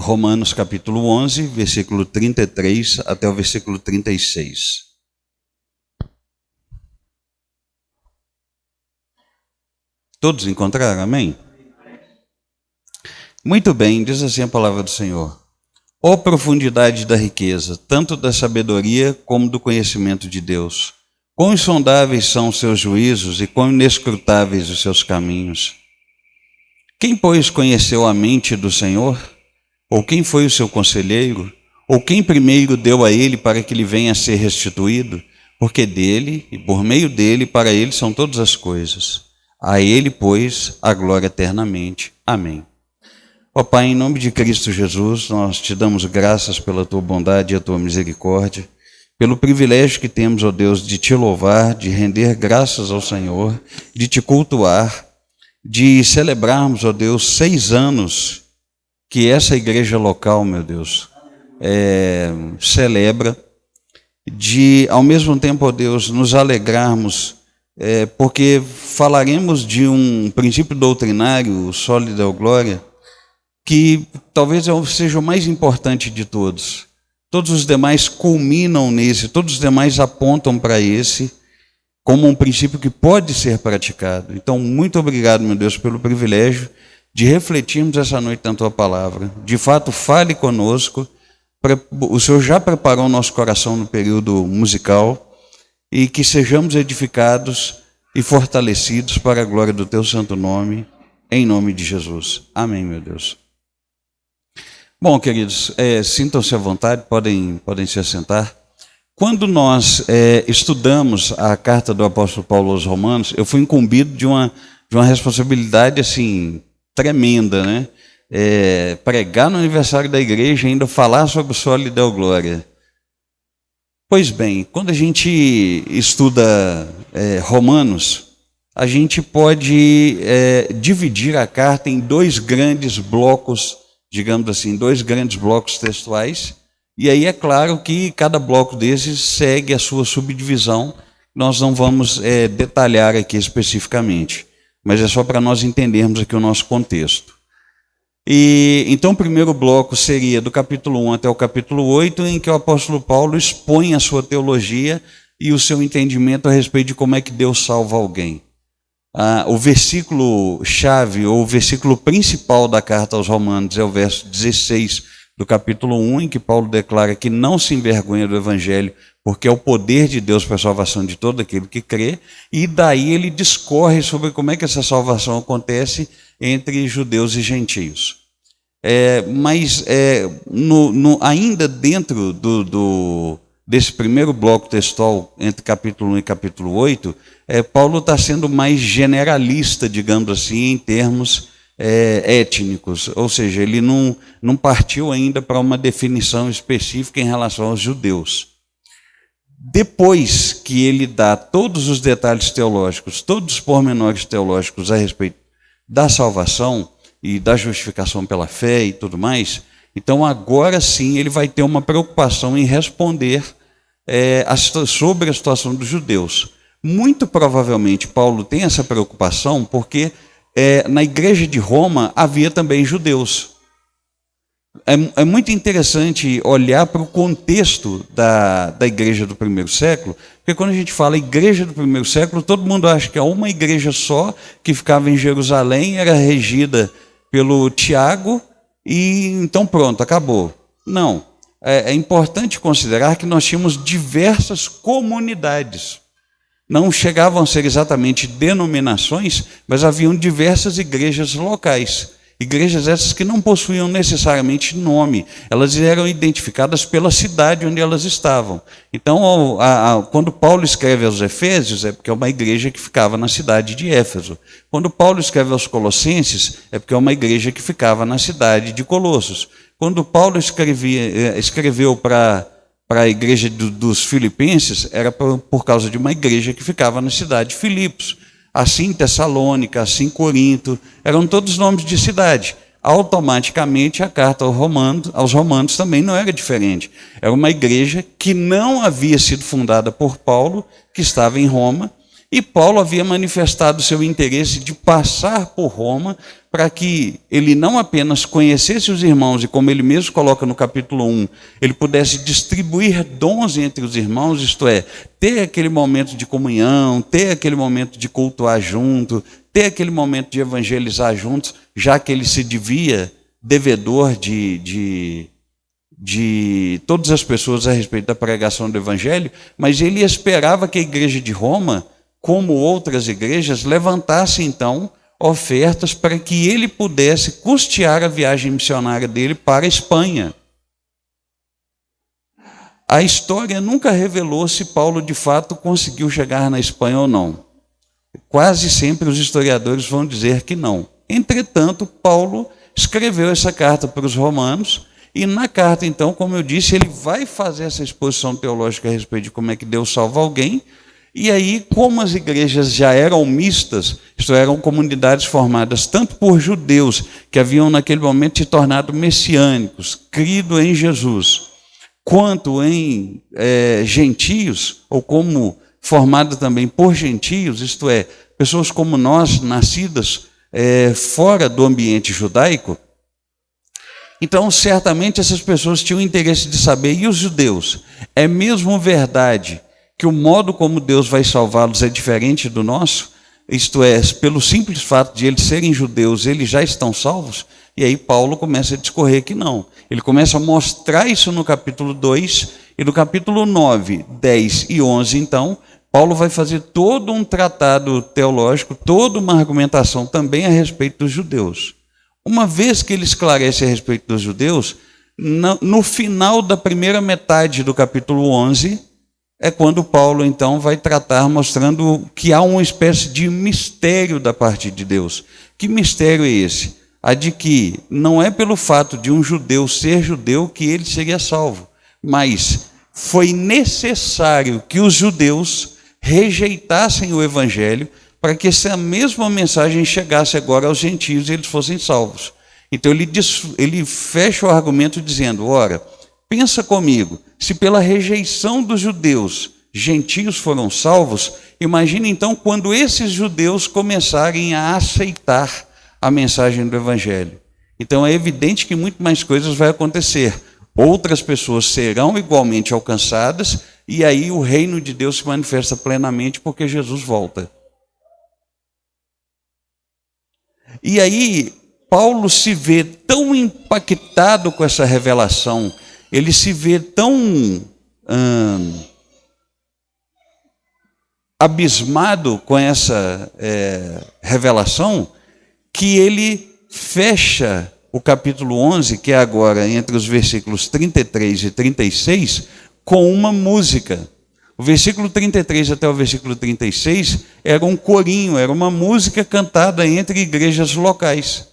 Romanos capítulo 11, versículo 33 até o versículo 36. Todos encontraram? Amém? Muito bem, diz assim a palavra do Senhor. Ó profundidade da riqueza, tanto da sabedoria como do conhecimento de Deus. Quão insondáveis são os seus juízos e quão inescrutáveis os seus caminhos. Quem, pois, conheceu a mente do Senhor? Ou quem foi o seu conselheiro? Ou quem primeiro deu a ele para que lhe venha a ser restituído? Porque dele, e por meio dele, para ele são todas as coisas. A ele, pois, a glória eternamente. Amém. Ó Pai, em nome de Cristo Jesus, nós te damos graças pela tua bondade e a tua misericórdia, pelo privilégio que temos, ó Deus, de te louvar, de render graças ao Senhor, de te cultuar, de celebrarmos, ó Deus, 6 anos que essa igreja local, meu Deus, celebra, de, ao mesmo tempo, ó Deus, nos alegrarmos, porque falaremos de um princípio doutrinário, o Soli Deo Gloria, que talvez seja o mais importante de todos. Todos os demais culminam nesse, todos os demais apontam para esse, como um princípio que pode ser praticado. Então, muito obrigado, meu Deus, pelo privilégio de refletirmos essa noite na tua palavra. De fato, fale conosco. O Senhor já preparou o nosso coração no período musical, e que sejamos edificados e fortalecidos para a glória do teu santo nome, em nome de Jesus. Amém, meu Deus. Bom, queridos, sintam-se à vontade, podem se assentar. Quando nós estudamos a carta do apóstolo Paulo aos Romanos, eu fui incumbido de uma responsabilidade assim tremenda, né? Pregar no aniversário da igreja e ainda falar sobre o Soli Deo Gloria. Pois bem, quando a gente estuda Romanos, a gente pode dividir a carta em 2 grandes blocos, digamos assim, 2 grandes blocos textuais, e aí é claro que cada bloco desses segue a sua subdivisão. Nós não vamos detalhar aqui especificamente, mas é só para nós entendermos aqui o nosso contexto. E então o primeiro bloco seria do capítulo 1 até o capítulo 8, em que o apóstolo Paulo expõe a sua teologia e o seu entendimento a respeito de como é que Deus salva alguém. O versículo-chave, ou o versículo principal da carta aos Romanos é o verso 16 do capítulo 1, em que Paulo declara que não se envergonha do evangelho, porque é o poder de Deus para a salvação de todo aquele que crê, e daí ele discorre sobre como é que essa salvação acontece entre judeus e gentios. Mas ainda dentro desse primeiro bloco textual, entre capítulo 1 e capítulo 8, Paulo está sendo mais generalista, digamos assim, em termos étnicos, ou seja, ele não partiu ainda para uma definição específica em relação aos judeus. Depois que ele dá todos os detalhes teológicos, todos os pormenores teológicos a respeito da salvação e da justificação pela fé e tudo mais, então agora sim ele vai ter uma preocupação em responder sobre a situação dos judeus. Muito provavelmente Paulo tem essa preocupação porque na igreja de Roma havia também judeus. É muito interessante olhar para o contexto da igreja do primeiro século, porque quando a gente fala igreja do primeiro século, todo mundo acha que é uma igreja só, que ficava em Jerusalém, era regida pelo Tiago, e então pronto, acabou. Não, é importante considerar que nós tínhamos diversas comunidades. Não chegavam a ser exatamente denominações, mas haviam diversas igrejas locais. Igrejas essas que não possuíam necessariamente nome, elas eram identificadas pela cidade onde elas estavam. Então, quando Paulo escreve aos Efésios, é porque é uma igreja que ficava na cidade de Éfeso. Quando Paulo escreve aos Colossenses, é porque é uma igreja que ficava na cidade de Colossos. Quando Paulo escreveu para a igreja dos Filipenses, era por causa de uma igreja que ficava na cidade de Filipos. Assim Tessalônica, assim Corinto, eram todos nomes de cidade. Automaticamente a carta aos Romanos também não era diferente. Era uma igreja que não havia sido fundada por Paulo, que estava em Roma, E Paulo havia manifestado seu interesse de passar por Roma para que ele não apenas conhecesse os irmãos, e como ele mesmo coloca no capítulo 1, ele pudesse distribuir dons entre os irmãos, isto é, ter aquele momento de comunhão, ter aquele momento de cultuar junto, ter aquele momento de evangelizar juntos, já que ele se devia devedor de todas as pessoas a respeito da pregação do evangelho, mas ele esperava que a igreja de Roma, como outras igrejas, levantasse então ofertas para que ele pudesse custear a viagem missionária dele para a Espanha. A história nunca revelou se Paulo de fato conseguiu chegar na Espanha ou não. Quase sempre os historiadores vão dizer que não. Entretanto, Paulo escreveu essa carta para os romanos, e na carta, então, como eu disse, ele vai fazer essa exposição teológica a respeito de como é que Deus salva alguém. E aí, como as igrejas já eram mistas, isto eram comunidades formadas tanto por judeus, que haviam naquele momento se tornado messiânicos, crido em Jesus, quanto em gentios, ou como formada também por gentios, isto é, pessoas como nós, nascidas fora do ambiente judaico. Então, certamente essas pessoas tinham interesse de saber, e os judeus? É mesmo verdade que o modo como Deus vai salvá-los é diferente do nosso? Isto é, pelo simples fato de eles serem judeus, eles já estão salvos? E aí Paulo começa a discorrer que não. Ele começa a mostrar isso no capítulo 2, e no capítulo 9, 10 e 11, então, Paulo vai fazer todo um tratado teológico, toda uma argumentação também a respeito dos judeus. Uma vez que ele esclarece a respeito dos judeus, no final da primeira metade do capítulo 11, é quando Paulo, então, vai tratar mostrando que há uma espécie de mistério da parte de Deus. Que mistério é esse? A de que não é pelo fato de um judeu ser judeu que ele seria salvo, mas foi necessário que os judeus rejeitassem o evangelho para que essa mesma mensagem chegasse agora aos gentios e eles fossem salvos. Então ele fecha o argumento dizendo, ora, pensa comigo, se pela rejeição dos judeus, gentios foram salvos, imagine então quando esses judeus começarem a aceitar a mensagem do evangelho. Então é evidente que muito mais coisas vai acontecer. Outras pessoas serão igualmente alcançadas, e aí o reino de Deus se manifesta plenamente porque Jesus volta. E aí, Paulo se vê tão impactado com essa revelação, ele se vê tão abismado com essa revelação, que ele fecha o capítulo 11, que é agora entre os versículos 33 e 36, com uma música. O versículo 33 até o versículo 36 era um corinho, era uma música cantada entre igrejas locais.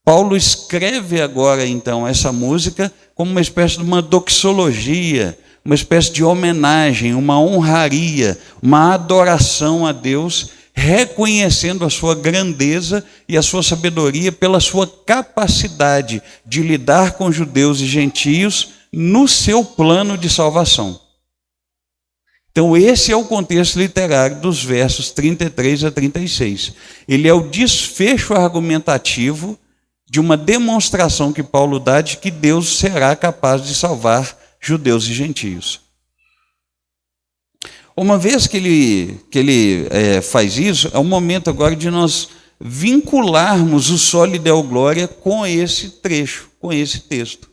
Paulo escreve agora, então, essa música como uma espécie de uma doxologia, uma espécie de homenagem, uma honraria, uma adoração a Deus, reconhecendo a sua grandeza e a sua sabedoria pela sua capacidade de lidar com judeus e gentios no seu plano de salvação. Então, esse é o contexto literário dos versos 33 a 36. Ele é o desfecho argumentativo de uma demonstração que Paulo dá de que Deus será capaz de salvar judeus e gentios. Uma vez que ele faz isso, é o momento agora de nós vincularmos o Soli Deo Gloria com esse trecho, com esse texto.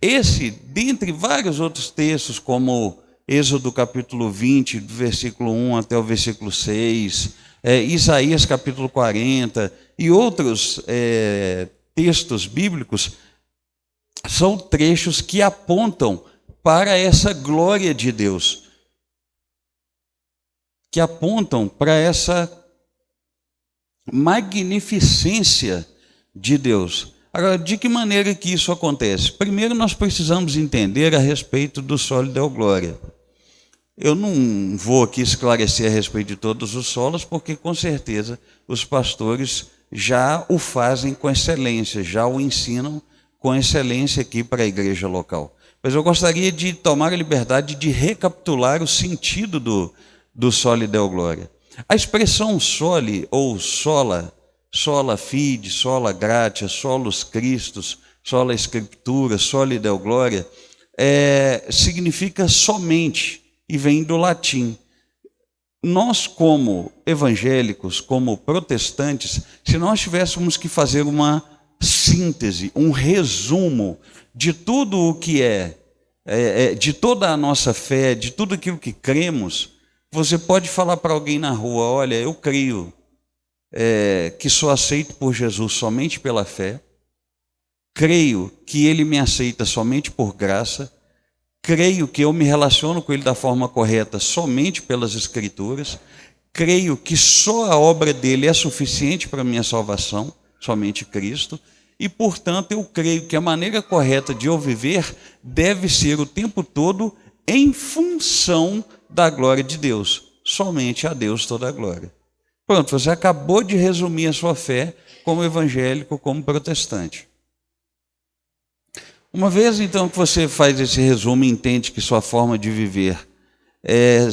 Esse, dentre vários outros textos, como Êxodo capítulo 20, do versículo 1 até o versículo 6, Isaías capítulo 40 e outros textos bíblicos, são trechos que apontam para essa glória de Deus, que apontam para essa magnificência de Deus. Agora, de que maneira que isso acontece? Primeiro, nós precisamos entender a respeito do Soli Deo Gloria. Eu não vou aqui esclarecer a respeito de todos os solos, porque com certeza os pastores já o fazem com excelência, já o ensinam com excelência aqui para a igreja local. Mas eu gostaria de tomar a liberdade de recapitular o sentido do Soli Deo Gloria. A expressão soli ou sola, sola fide, sola gratia, solus Christus, sola Scriptura, soli Deo Gloria, significa somente e vem do latim. Nós, como evangélicos, como protestantes, se nós tivéssemos que fazer uma síntese, um resumo de tudo o que de toda a nossa fé, de tudo aquilo que cremos, você pode falar para alguém na rua: olha, eu creio que sou aceito por Jesus somente pela fé, creio que Ele me aceita somente por graça, creio que eu me relaciono com Ele da forma correta somente pelas Escrituras, creio que só a obra dele é suficiente para a minha salvação, somente Cristo, e, portanto, eu creio que a maneira correta de eu viver deve ser o tempo todo em função da glória de Deus. Somente a Deus toda a glória. Pronto, você acabou de resumir a sua fé como evangélico, como protestante. Uma vez, então, que você faz esse resumo e entende que sua forma de viver é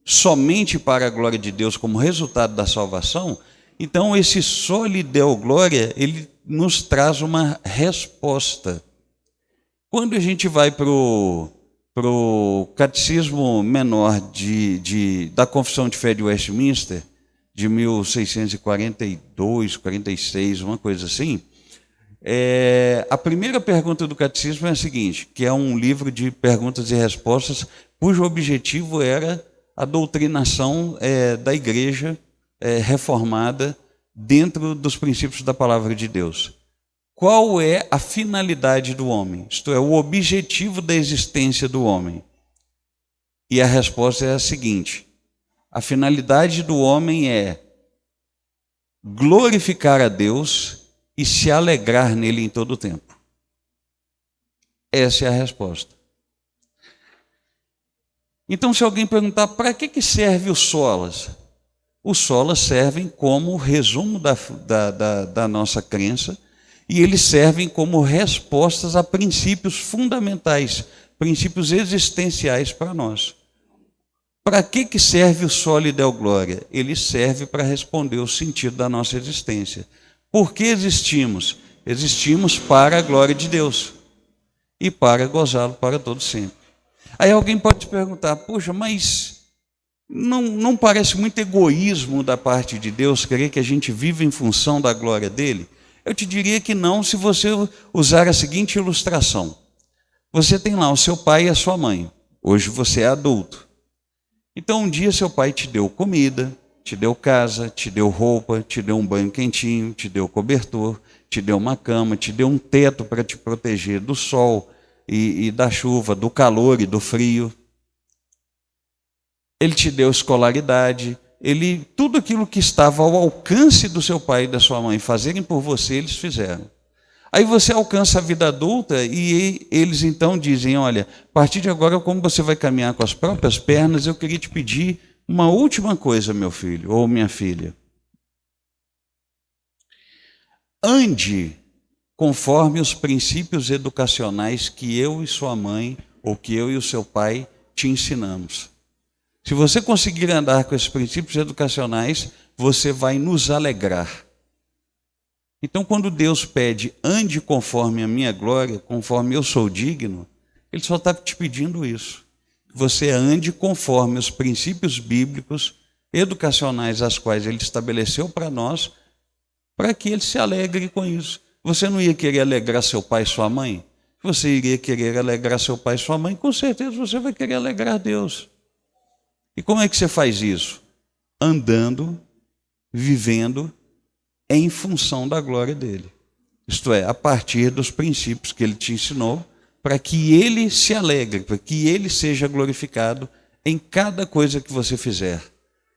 somente para a glória de Deus como resultado da salvação, então esse soli Deo Gloria, ele nos traz uma resposta. Quando a gente vai para o Catecismo Menor da Confissão de Fé de Westminster, de 1642, 46, uma coisa assim, a primeira pergunta do Catecismo é a seguinte, que é um livro de perguntas e respostas, cujo objetivo era a doutrinação da Igreja reformada dentro dos princípios da Palavra de Deus. Qual é a finalidade do homem? Isto é, o objetivo da existência do homem. E a resposta é a seguinte: a finalidade do homem é glorificar a Deus e se alegrar nele em todo o tempo. Essa é a resposta. Então, se alguém perguntar, para que serve os solas? Os solas servem como resumo da nossa crença, e eles servem como respostas a princípios fundamentais, princípios existenciais para nós. Para que serve o soli Deo Gloria? Ele serve para responder o sentido da nossa existência. Por que existimos? Existimos para a glória de Deus e para gozá-lo para todo sempre. Aí alguém pode te perguntar, poxa, mas não parece muito egoísmo da parte de Deus querer que a gente viva em função da glória dele? Eu te diria que não, se você usar a seguinte ilustração. Você tem lá o seu pai e a sua mãe. Hoje você é adulto. Então um dia seu pai te deu comida, te deu casa, te deu roupa, te deu um banho quentinho, te deu cobertor, te deu uma cama, te deu um teto para te proteger do sol e da chuva, do calor e do frio. Ele te deu escolaridade, tudo aquilo que estava ao alcance do seu pai e da sua mãe fazerem por você, eles fizeram. Aí você alcança a vida adulta e eles então dizem, olha, a partir de agora, como você vai caminhar com as próprias pernas, eu queria te pedir uma última coisa, meu filho ou minha filha. Ande conforme os princípios educacionais que eu e sua mãe, ou que eu e o seu pai te ensinamos. Se você conseguir andar com esses princípios educacionais, você vai nos alegrar. Então, quando Deus pede, ande conforme a minha glória, conforme eu sou digno, Ele só está te pedindo isso. Que você ande conforme os princípios bíblicos, educacionais, as quais Ele estabeleceu para nós, para que Ele se alegre com isso. Você não ia querer alegrar seu pai e sua mãe? Você iria querer alegrar seu pai e sua mãe? Com certeza você vai querer alegrar Deus. E como é que você faz isso? Andando, vivendo em função da glória dele. Isto é, a partir dos princípios que ele te ensinou, para que ele se alegre, para que ele seja glorificado em cada coisa que você fizer.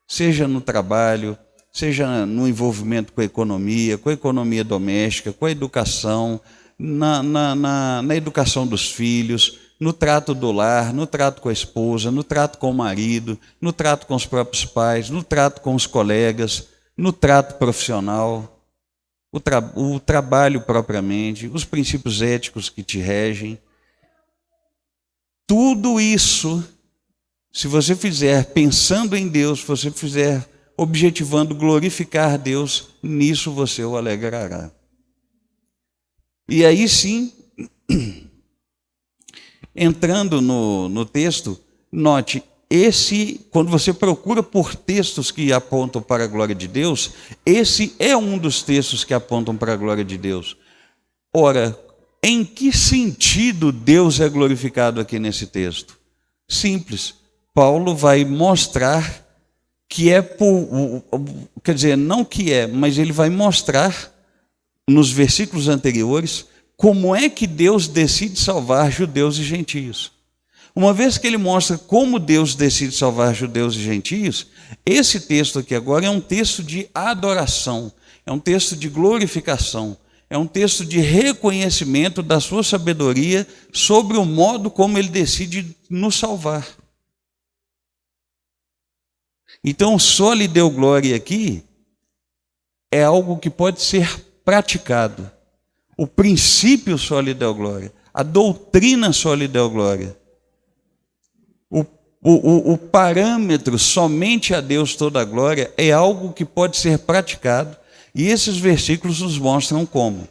Seja no trabalho, seja no envolvimento com a economia doméstica, com a educação, na educação dos filhos, no trato do lar, no trato com a esposa, no trato com o marido, no trato com os próprios pais, no trato com os colegas, no trato profissional, o trabalho propriamente, os princípios éticos que te regem. Tudo isso se você fizer pensando em Deus, se você fizer objetivando glorificar Deus, nisso você o alegrará. E aí sim, entrando no texto, note, quando você procura por textos que apontam para a glória de Deus, esse é um dos textos que apontam para a glória de Deus. Ora, em que sentido Deus é glorificado aqui nesse texto? Simples. Paulo vai mostrar que não que é, mas ele vai mostrar nos versículos anteriores como é que Deus decide salvar judeus e gentios. Uma vez que ele mostra como Deus decide salvar judeus e gentios, esse texto aqui agora é um texto de adoração, é um texto de glorificação, é um texto de reconhecimento da sua sabedoria sobre o modo como ele decide nos salvar. Então, só lhe deu glória aqui é algo que pode ser praticado. O princípio só lhe deu glória, a doutrina só lhe deu glória. O parâmetro, somente a Deus toda a glória, é algo que pode ser praticado, e esses versículos nos mostram como.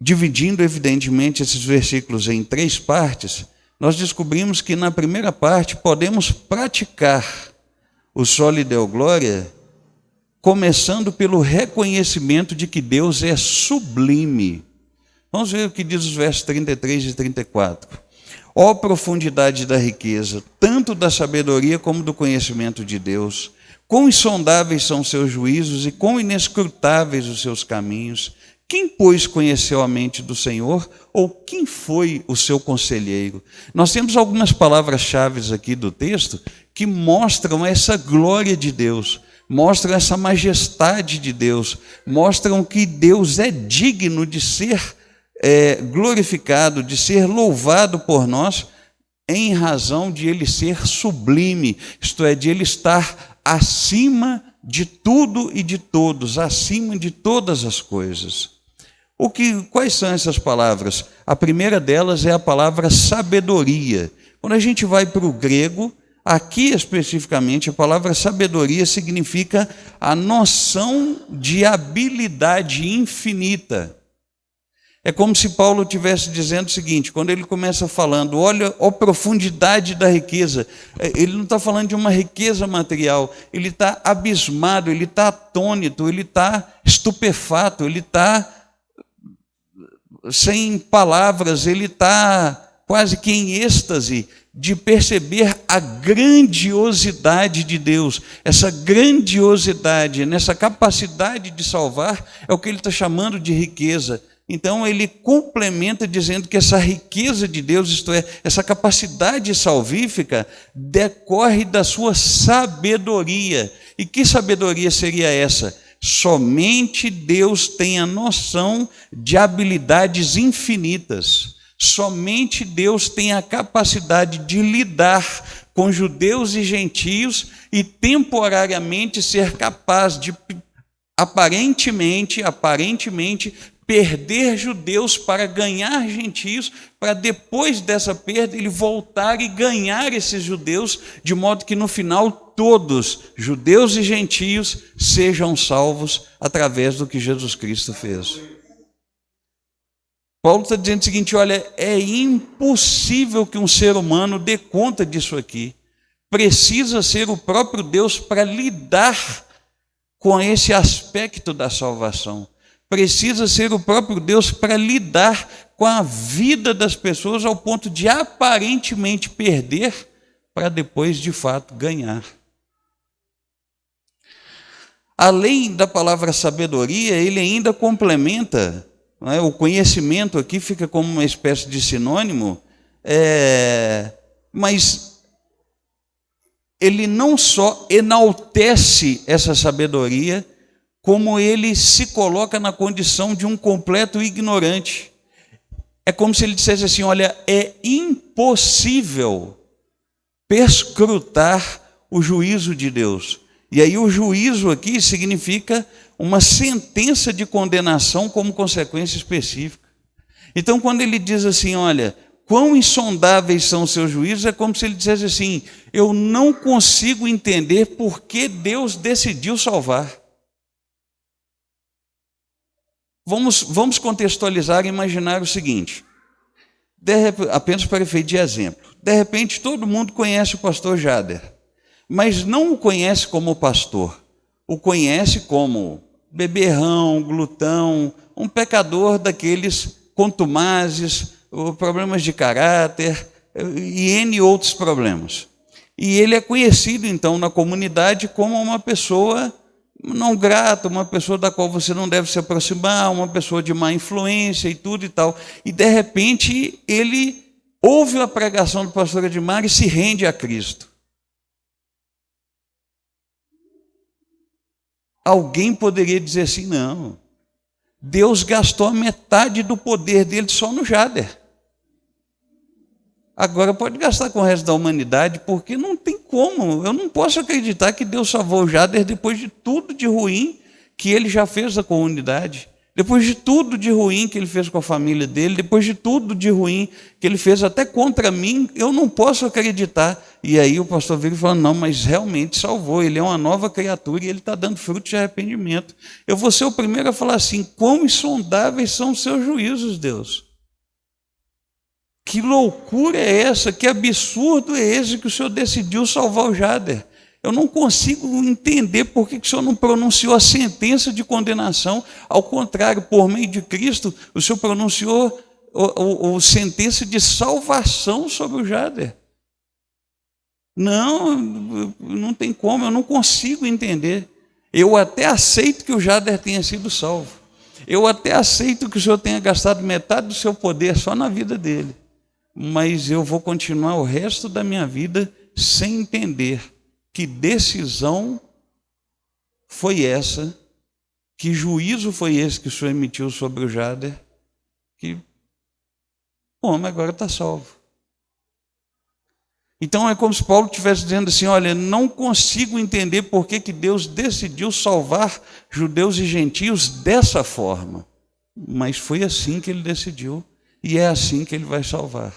Dividindo, evidentemente, esses versículos em 3 partes, nós descobrimos que na primeira parte podemos praticar o só lhe deu glória, começando pelo reconhecimento de que Deus é sublime. Vamos ver o que diz os versos 33 e 34. Ó profundidade da riqueza, tanto da sabedoria como do conhecimento de Deus, quão insondáveis são seus juízos e quão inescrutáveis os seus caminhos. Quem, pois, conheceu a mente do Senhor, ou quem foi o seu conselheiro? Nós temos algumas palavras-chave aqui do texto que mostram essa glória de Deus, mostram essa majestade de Deus, mostram que Deus é digno de ser glorificado, de ser louvado por nós, em razão de ele ser sublime, isto é, de ele estar acima de tudo e de todos, acima de todas as coisas. Quais são essas palavras? A primeira delas é a palavra sabedoria. Quando a gente vai para o grego, aqui especificamente, a palavra sabedoria significa a noção de habilidade infinita. É como se Paulo estivesse dizendo o seguinte, quando ele começa falando, olha a profundidade da riqueza, ele não está falando de uma riqueza material, ele está abismado, ele está atônito, ele está estupefato, ele está sem palavras, ele está quase que em êxtase de perceber a grandiosidade de Deus. Essa grandiosidade, nessa capacidade de salvar, é o que ele está chamando de riqueza. Então ele complementa dizendo que essa riqueza de Deus, isto é, essa capacidade salvífica, decorre da sua sabedoria. E que sabedoria seria essa? Somente Deus tem a noção de habilidades infinitas. Somente Deus tem a capacidade de lidar com judeus e gentios e temporariamente ser capaz de, aparentemente, perder judeus para ganhar gentios, para depois dessa perda ele voltar e ganhar esses judeus, de modo que no final todos, judeus e gentios, sejam salvos através do que Jesus Cristo fez. Paulo está dizendo o seguinte, olha, é impossível que um ser humano dê conta disso aqui. Precisa ser o próprio Deus para lidar com esse aspecto da salvação. Precisa ser o próprio Deus para lidar com a vida das pessoas ao ponto de aparentemente perder para depois de fato ganhar. Além da palavra sabedoria, ele ainda complementa, não é? O conhecimento aqui fica como uma espécie de sinônimo, mas ele não só enaltece essa sabedoria, como ele se coloca na condição de um completo ignorante. É como se ele dissesse assim, olha, é impossível perscrutar o juízo de Deus. E aí o juízo aqui significa uma sentença de condenação como consequência específica. Então quando ele diz assim, olha, quão insondáveis são os seus juízos, é como se ele dissesse assim: eu não consigo entender por que Deus decidiu salvar. Vamos contextualizar e imaginar o seguinte, apenas para efeito de exemplo. De repente, todo mundo conhece o pastor Jader, mas não o conhece como pastor, o conhece como beberrão, glutão, um pecador daqueles contumazes, problemas de caráter e N outros problemas. E ele é conhecido, então, na comunidade como uma pessoa não grata, uma pessoa da qual você não deve se aproximar, uma pessoa de má influência e tudo e tal. E, de repente, ele ouve a pregação do pastor Edmar e se rende a Cristo. Alguém poderia dizer assim: não, Deus gastou a metade do poder dele só no Jader. Agora pode gastar com o resto da humanidade, porque não tem como. Eu não posso acreditar que Deus salvou o Jader depois de tudo de ruim que ele já fez na comunidade, depois de tudo de ruim que ele fez com a família dele, depois de tudo de ruim que ele fez até contra mim. Eu não posso acreditar. E aí o pastor vira e fala: não, mas realmente salvou, ele é uma nova criatura e ele está dando fruto de arrependimento. Eu vou ser o primeiro a falar assim: quão insondáveis são os seus juízos, Deus. Que loucura é essa? Que absurdo é esse que o Senhor decidiu salvar o Jader? Eu não consigo entender por que o Senhor não pronunciou a sentença de condenação. Ao contrário, por meio de Cristo, o Senhor pronunciou a sentença de salvação sobre o Jader. Não tem como, eu não consigo entender. Eu até aceito que o Jader tenha sido salvo. Eu até aceito que o Senhor tenha gastado metade do seu poder só na vida dele. Mas eu vou continuar o resto da minha vida sem entender que decisão foi essa, que juízo foi esse que o Senhor emitiu sobre o Jader, que o homem agora está salvo. Então é como se Paulo estivesse dizendo assim: olha, não consigo entender por que Deus decidiu salvar judeus e gentios dessa forma, mas foi assim que ele decidiu e é assim que ele vai salvar.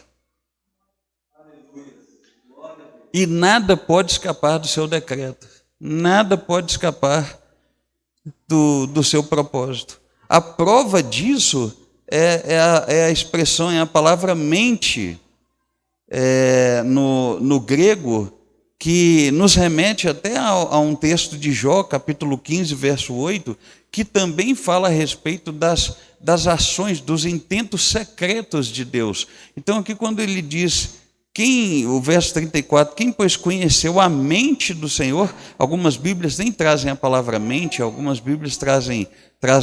E nada pode escapar do seu decreto, nada pode escapar do seu propósito. A prova disso é a expressão, é a palavra mente, no grego, que nos remete até a um texto de Jó, capítulo 15, verso 8, que também fala a respeito das ações, dos intentos secretos de Deus. Então aqui quando ele diz... o verso 34, quem pois conheceu a mente do Senhor, algumas Bíblias nem trazem a palavra mente, algumas Bíblias trazem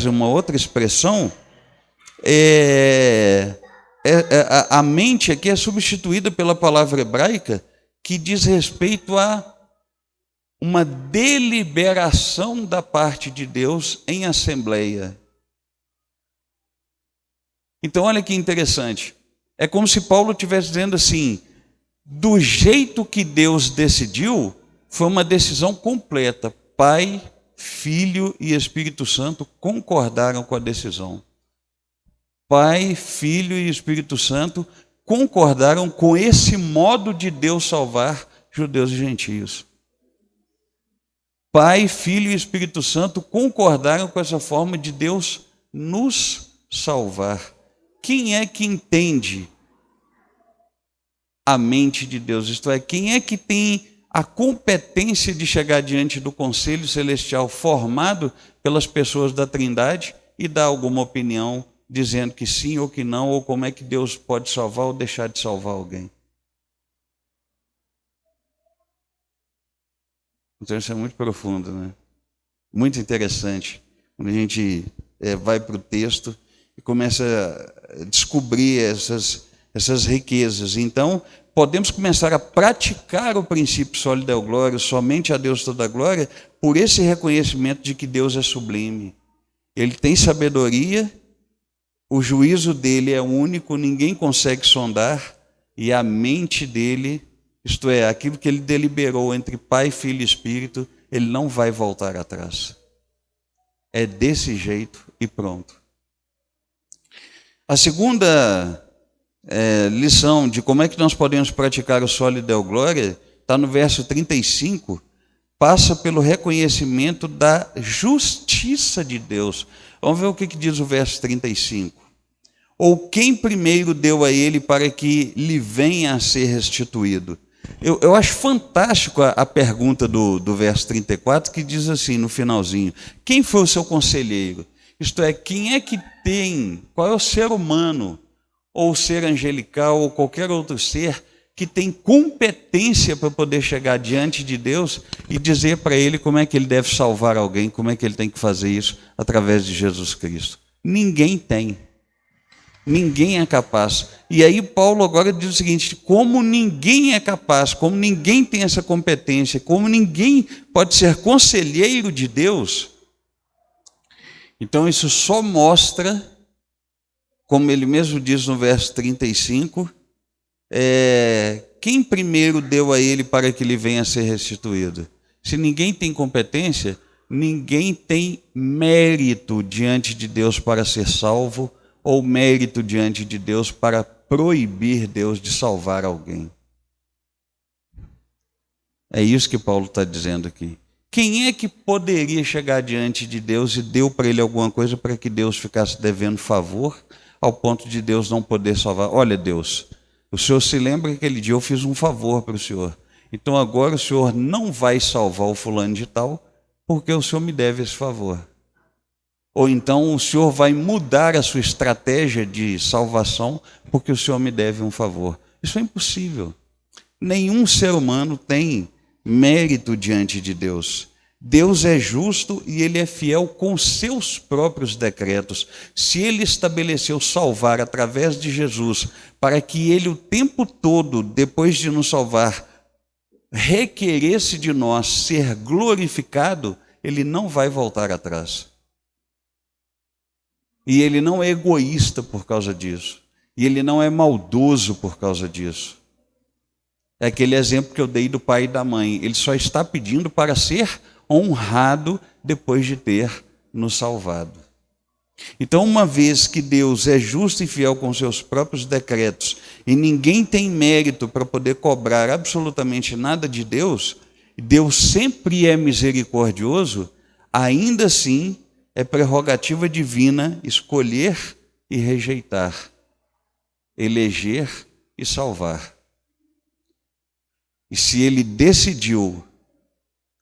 uma outra expressão, a mente aqui é substituída pela palavra hebraica, que diz respeito a uma deliberação da parte de Deus em assembleia. Então olha que interessante, é como se Paulo estivesse dizendo assim: do jeito que Deus decidiu, foi uma decisão completa. Pai, Filho e Espírito Santo concordaram com a decisão. Pai, Filho e Espírito Santo concordaram com esse modo de Deus salvar judeus e gentios. Pai, Filho e Espírito Santo concordaram com essa forma de Deus nos salvar. Quem é que entende a mente de Deus? Isto é, quem é que tem a competência de chegar diante do conselho celestial formado pelas pessoas da Trindade e dar alguma opinião dizendo que sim ou que não, ou como é que Deus pode salvar ou deixar de salvar alguém? Então isso é muito profundo, né? Muito interessante. Quando a gente vai para o texto e começa a descobrir essas riquezas. Então, podemos começar a praticar o princípio soli Deo Glória, somente a Deus toda a glória, por esse reconhecimento de que Deus é sublime. Ele tem sabedoria, o juízo dele é único, ninguém consegue sondar, e a mente dele, isto é, aquilo que ele deliberou entre Pai, Filho e Espírito, ele não vai voltar atrás. É desse jeito e pronto. A segunda lição de como é que nós podemos praticar o soli Deo Glória, está no verso 35, passa pelo reconhecimento da justiça de Deus. Vamos ver o que diz o verso 35. Ou quem primeiro deu a ele para que lhe venha a ser restituído? Eu acho fantástico a pergunta do verso 34, que diz assim, no finalzinho: quem foi o seu conselheiro? Isto é, quem é que tem, qual é o ser humano, ou o ser angelical, ou qualquer outro ser, que tem competência para poder chegar diante de Deus e dizer para ele como é que ele deve salvar alguém, como é que ele tem que fazer isso através de Jesus Cristo? Ninguém tem. Ninguém é capaz. E aí Paulo agora diz o seguinte: como ninguém é capaz, como ninguém tem essa competência, como ninguém pode ser conselheiro de Deus, então isso só mostra, como ele mesmo diz no verso 35, quem primeiro deu a ele para que ele venha a ser restituído? Se ninguém tem competência, ninguém tem mérito diante de Deus para ser salvo, ou mérito diante de Deus para proibir Deus de salvar alguém. É isso que Paulo está dizendo aqui. Quem é que poderia chegar diante de Deus e deu para ele alguma coisa para que Deus ficasse devendo favor, ao ponto de Deus não poder salvar? Olha, Deus, o Senhor se lembra que aquele dia eu fiz um favor para o Senhor. Então agora o Senhor não vai salvar o fulano de tal, porque o Senhor me deve esse favor. Ou então o Senhor vai mudar a sua estratégia de salvação porque o Senhor me deve um favor. Isso é impossível. Nenhum ser humano tem mérito diante de Deus. Deus é justo e Ele é fiel com seus próprios decretos. Se Ele estabeleceu salvar através de Jesus, para que Ele o tempo todo, depois de nos salvar, requeresse de nós ser glorificado, Ele não vai voltar atrás. E Ele não é egoísta por causa disso. E Ele não é maldoso por causa disso. É aquele exemplo que eu dei do pai e da mãe. Ele só está pedindo para ser honrado depois de ter nos salvado. Então, uma vez que Deus é justo e fiel com seus próprios decretos, e ninguém tem mérito para poder cobrar absolutamente nada de Deus, Deus sempre é misericordioso, ainda assim, é prerrogativa divina escolher e rejeitar, eleger e salvar. E se Ele decidiu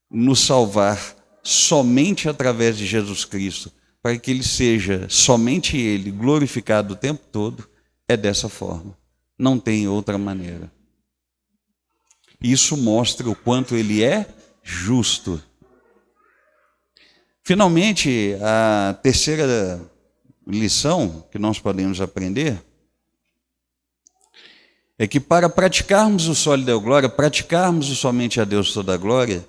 nos salvar somente através de Jesus Cristo, para que Ele seja somente Ele glorificado o tempo todo, é dessa forma. Não tem outra maneira. Isso mostra o quanto Ele é justo. Finalmente, a terceira lição que nós podemos aprender é que para praticarmos o soli Deo Glória, praticarmos o somente a Deus toda a glória,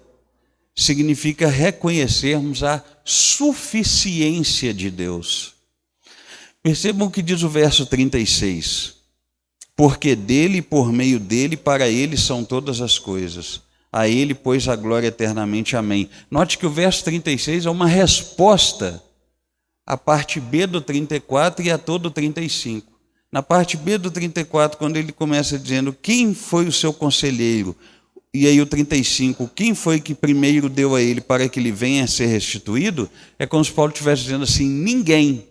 significa reconhecermos a suficiência de Deus. Percebam o que diz o verso 36. Porque dele, por meio dele, para ele são todas as coisas. A Ele, pois, a glória eternamente. Amém. Note que o verso 36 é uma resposta à parte B do 34 e a todo o 35. Na parte B do 34, quando ele começa dizendo quem foi o seu conselheiro, e aí o 35, quem foi que primeiro deu a ele para que ele venha a ser restituído, é como se Paulo estivesse dizendo assim: ninguém,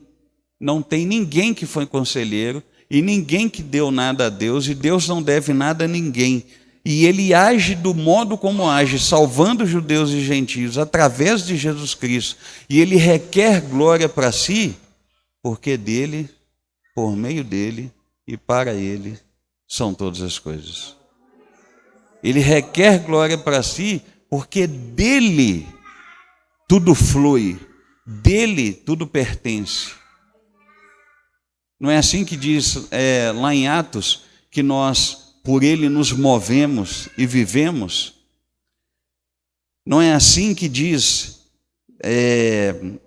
não tem ninguém que foi conselheiro, e ninguém que deu nada a Deus, e Deus não deve nada a ninguém. E Ele age do modo como age, salvando judeus e gentios através de Jesus Cristo. E Ele requer glória para si, porque dele, por meio dele e para Ele são todas as coisas. Ele requer glória para si, porque dele tudo flui, dele tudo pertence. Não é assim que diz lá em Atos, que nós por Ele nos movemos e vivemos? Não é assim que diz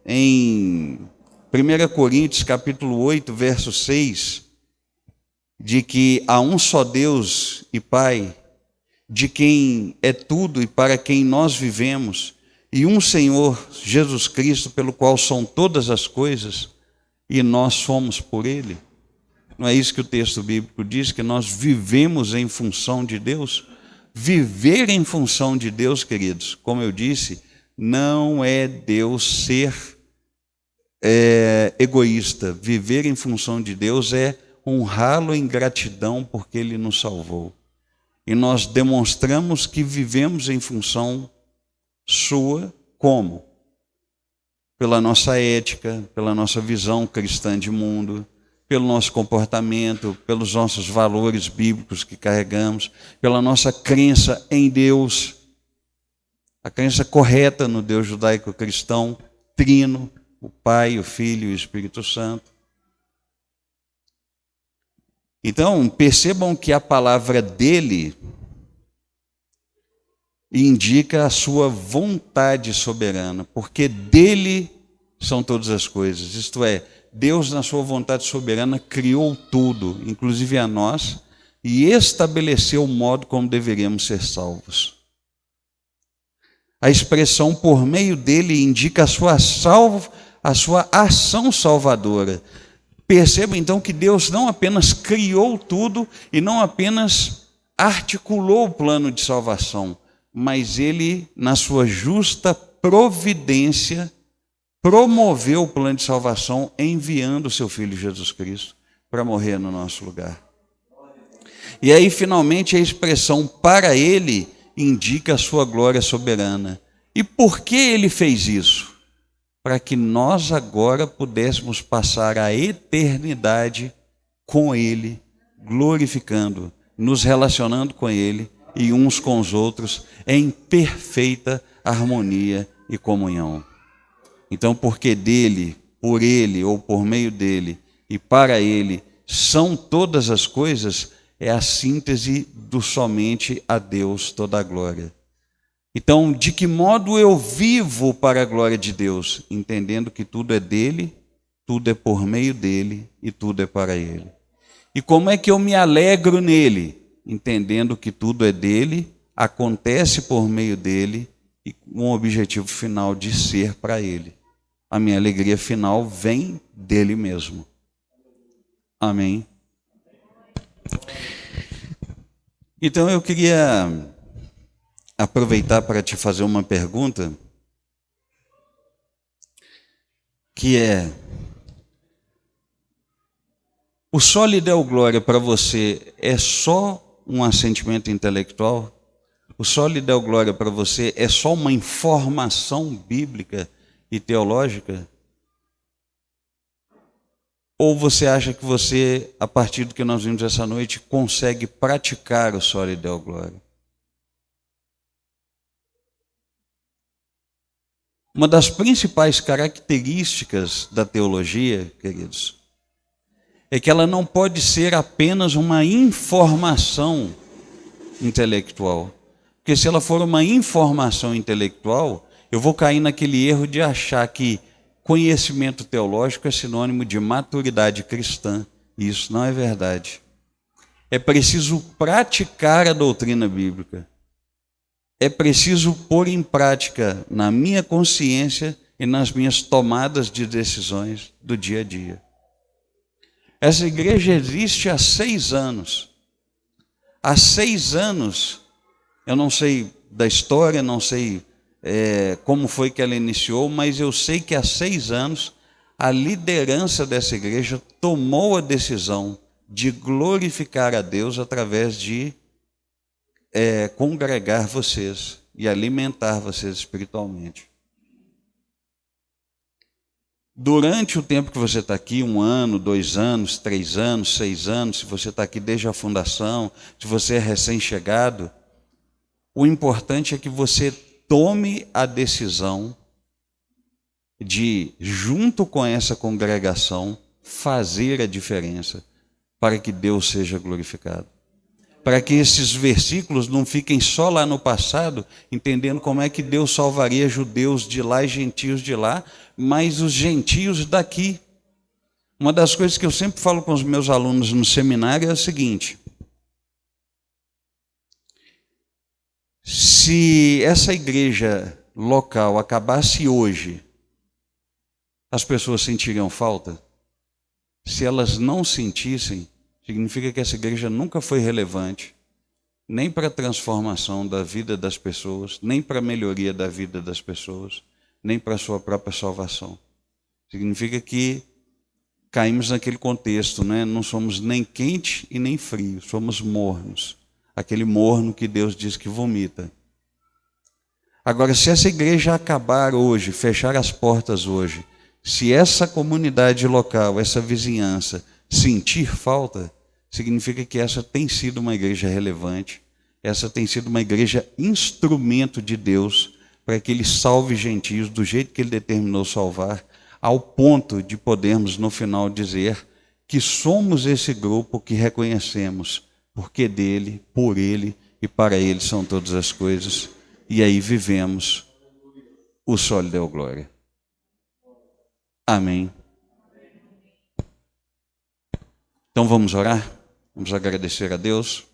em 1 Coríntios capítulo 8, verso 6, de que há um só Deus e Pai, de quem é tudo e para quem nós vivemos, e um Senhor, Jesus Cristo, pelo qual são todas as coisas, e nós somos por Ele? Não é isso que o texto bíblico diz, que nós vivemos em função de Deus? Viver em função de Deus, queridos, como eu disse, não é Deus ser egoísta. Viver em função de Deus é honrá-lo em gratidão porque Ele nos salvou. E nós demonstramos que vivemos em função sua, como? Pela nossa ética, pela nossa visão cristã de mundo, pelo nosso comportamento, pelos nossos valores bíblicos que carregamos, pela nossa crença em Deus, a crença correta no Deus judaico-cristão, trino, o Pai, o Filho e o Espírito Santo. Então, percebam que a palavra dele indica a sua vontade soberana, porque dele são todas as coisas. Isto é, Deus, na sua vontade soberana, criou tudo, inclusive a nós, e estabeleceu o modo como deveríamos ser salvos. A expressão por meio dele indica a sua ação salvadora. Perceba então que Deus não apenas criou tudo e não apenas articulou o plano de salvação, mas ele, na sua justa providência, promoveu o plano de salvação enviando o seu Filho Jesus Cristo para morrer no nosso lugar. E aí, finalmente, a expressão para ele indica a sua glória soberana. E por que ele fez isso? Para que nós agora pudéssemos passar a eternidade com ele, glorificando, nos relacionando com ele e uns com os outros em perfeita harmonia e comunhão. Então, porque dele, por ele ou por meio dele e para ele são todas as coisas, é a síntese do somente a Deus toda a glória. Então, de que modo eu vivo para a glória de Deus? Entendendo que tudo é dele, tudo é por meio dele e tudo é para ele. E como é que eu me alegro nele? Entendendo que tudo é dele, acontece por meio dele e com o objetivo final de ser para ele. A minha alegria final vem dele mesmo. Amém? Então eu queria aproveitar para te fazer uma pergunta, que é: o soli deo glória para você é só um assentimento intelectual? O soli deo glória para você é só uma informação bíblica e teológica? Ou você acha que você, a partir do que nós vimos essa noite, consegue praticar o soli deo glória? Uma das principais características da teologia, queridos, é que ela não pode ser apenas uma informação intelectual. Porque se ela for uma informação intelectual, eu vou cair naquele erro de achar que conhecimento teológico é sinônimo de maturidade cristã. E isso não é verdade. É preciso praticar a doutrina bíblica. É preciso pôr em prática na minha consciência e nas minhas tomadas de decisões do dia a dia. Essa igreja existe há 6 anos. Há 6 anos, eu não sei da história, não sei como foi que ela iniciou, mas eu sei que há 6 anos a liderança dessa igreja tomou a decisão de glorificar a Deus através de congregar vocês e alimentar vocês espiritualmente. Durante o tempo que você está aqui, 1 ano, 2 anos, 3 anos, 6 anos, se você está aqui desde a fundação, se você é recém-chegado, o importante é que você tome a decisão de, junto com essa congregação, fazer a diferença para que Deus seja glorificado. Para que esses versículos não fiquem só lá no passado, entendendo como é que Deus salvaria judeus de lá e gentios de lá, mas os gentios daqui. Uma das coisas que eu sempre falo com os meus alunos no seminário é o seguinte: se essa igreja local acabasse hoje, as pessoas sentiriam falta? Se elas não sentissem, significa que essa igreja nunca foi relevante, nem para a transformação da vida das pessoas, nem para a melhoria da vida das pessoas, nem para a sua própria salvação. Significa que caímos naquele contexto, né? Não somos nem quente e nem frio, somos mornos. Aquele morno que Deus diz que vomita. Agora, se essa igreja acabar hoje, fechar as portas hoje, se essa comunidade local, essa vizinhança, sentir falta, significa que essa tem sido uma igreja relevante, essa tem sido uma igreja instrumento de Deus para que Ele salve gentios do jeito que Ele determinou salvar, ao ponto de podermos no final dizer que somos esse grupo que reconhecemos, porque dele, por Ele e para Ele são todas as coisas, e aí vivemos o Soli Deo Glória. Amém. Então vamos orar? Vamos agradecer a Deus.